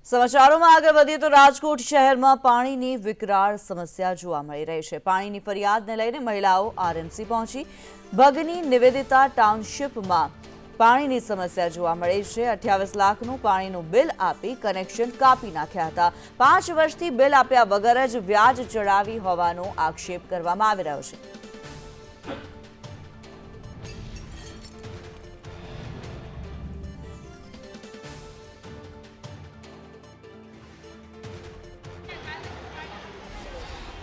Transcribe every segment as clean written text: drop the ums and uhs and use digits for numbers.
સમાચારોમાં આગળ વધીએ તો રાજકોટ શહેરમાં પાણીની વિકરાળ સમસ્યા જોવા મળી રહી છે। પાણીની ફરિયાદને લઈને મહિલાઓ આરએમસી પહોંચી। ભગની નિવેદિતા ટાઉનશીપમાં પાણીની સમસ્યા જોવા મળી છે। 28 લાખનું પાણીનું બિલ આપી કનેક્શન કાપી નાખ્યા હતા। 5 વર્ષથી બિલ આપ્યા વગર જ વ્યાજ ચડાવી હોવાનો આક્ષેપ કરવામાં આવી રહ્યો છે।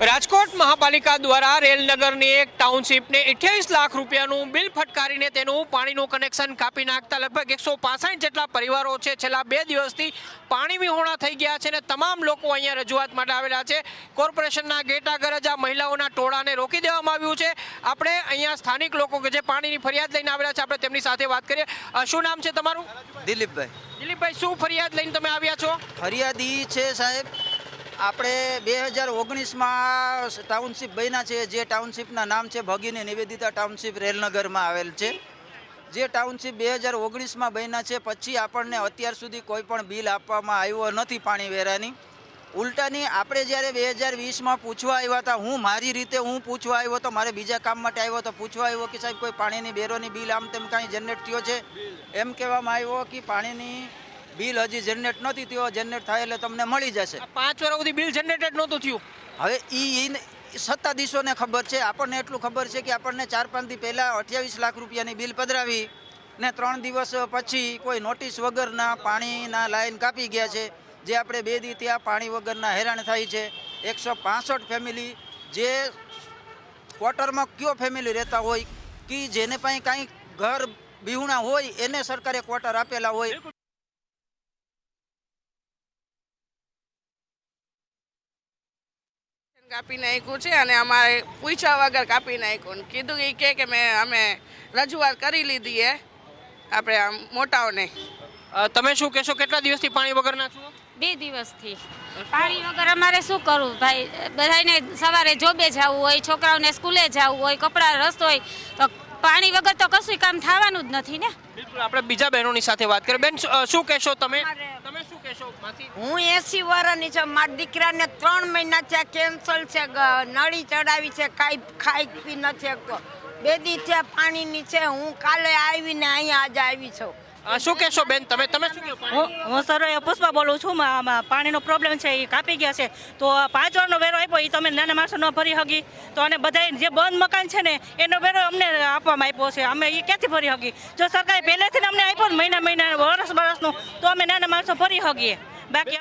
રાજકોટ મહાપાલિકા દ્વારા રેલનગરની એક ટાઉનશીપને 28 લાખ રૂપિયાનું બિલ ફટકારીને તેનું પાણીનું કનેક્શન કાપી નાખતા લગભગ 165 જેટલા પરિવારો છે છેલ્લા 2 દિવસથી પાણી વિહોણા થઈ ગયા છે અને તમામ લોકો અહીંયા રજૂઆત માટે આવેલા છે। કોર્પોરેશનના ગેટ આગળ જ આ મહિલાઓના ટોળાને રોકી દેવામાં આવ્યું છે। આપણે અહીંયા સ્થાનિક લોકો કે જે પાણીની ફરિયાદ લઈને આવેલા છે આપણે તેમની સાથે વાત કરીએ। શું નામ છે તમારું? દિલીપભાઈ। દિલીપભાઈ, શું ફરિયાદ લઈને તમે આવ્યા છો? ફરિયાદ ઈ છે સાહેબ, આપણે 2019માં ટાઉનશીપ બન્યા છે, જે ટાઉનશીપના નામ છે ભગીની નિવેદિતા ટાઉનશીપ રેલનગરમાં આવેલ છે। જે ટાઉનશીપ 2019માં બન્યા છે પછી આપણને અત્યાર સુધી કોઈ પણ બિલ આપવામાં આવ્યો નથી પાણી વેરાની। ઉલટાની આપણે જ્યારે 2020માં પૂછવા આવ્યા હતા, હું મારી રીતે પૂછવા આવ્યો તો, મારે બીજા કામ માટે આવ્યો તો પૂછવા આવ્યો કે સાહેબ કોઈ પાણીની બેરોની બિલ આમ તેમ કાંઈ જનરેટ થયો છે? એમ કહેવામાં આવ્યો કે પાણીની બિલ હજી જનરેટ નથી થયો, જનરેટ થાય એટલે તમને મળી જશે। 5 વર્ષ સુધી બિલ જનરેટેડ નહોતું થયું। હવે એ સત્તાધીશોને ખબર છે, આપણને એટલું ખબર છે કે આપણને 4-5 દી પહેલાં 28 લાખ રૂપિયાની બિલ પધરાવી ને 3 દિવસ પછી કોઈ નોટિસ વગરના પાણીના લાઈન કાપી ગયા છે, જે આપણે 2 દી ત્યાં પાણી વગરના હેરાન થાય છે। 165 ફેમિલી, જે ક્વાર્ટરમાં કયો ફેમિલી રહેતા હોય કે જેને પાસે કાંઈ ઘર બિહુણા હોય એને સરકારે ક્વાર્ટર આપેલા હોય। કાપી નાખ્યું છે અને અમારે પૂછ્યા વગર કાપી નાખ્યું, કીધું એ કે અમે રજૂઆત કરી લીધી છે આપણે આમ મોટાઓને। તમે શું કહેશો, કેટલા દિવસથી પાણી વગરના છો? 2 દિવસથી પાણી વગર અમારે શું કરવું ભાઈ? બધાને સવારે જોબે જવું હોય, છોકરાઓને સ્કૂલે જવું હોય, કપડાં રસ્તો હોય, તો પાણી વગર તો કશું કામ થવાનું જ નથી ને। બિલકુલ, આપણે બીજા બહેનોની સાથે વાત કરીએ। બેન, શું કહેશો તમે? તમે શું કહેશો? હું 80 વર્ષની છું, મારા દીકરાને 3 મહિના થયા કેન્સલ છે, નળી ચડાવી છે, કાંઈ ખાઈ પી નથી શકતો। 2 દી થયા પાણીની છે, હું કાલે આવીને અહીંયા આજે આવી છું। શું કહેશો બેન, તમે શું કહો? હું સર પુષ્પા બોલું છું। પાણીનો પ્રોબ્લેમ છે, એ કાપી ગયા છે, તો 5 વર્ષનો વેરો આપ્યો એ તમે નાના માણસો ન ભરી શકી, તો અને બધા જે બંધ મકાન છે ને એનો વેરો અમને આપવામાં આપ્યો છે, અમે એ ક્યાંથી ભરી શકી? જો સરકારે પહેલેથી અમને આપ્યો ને મહિના વર્ષનું, તો અમે નાના માણસો ભરી શકીએ, બાકી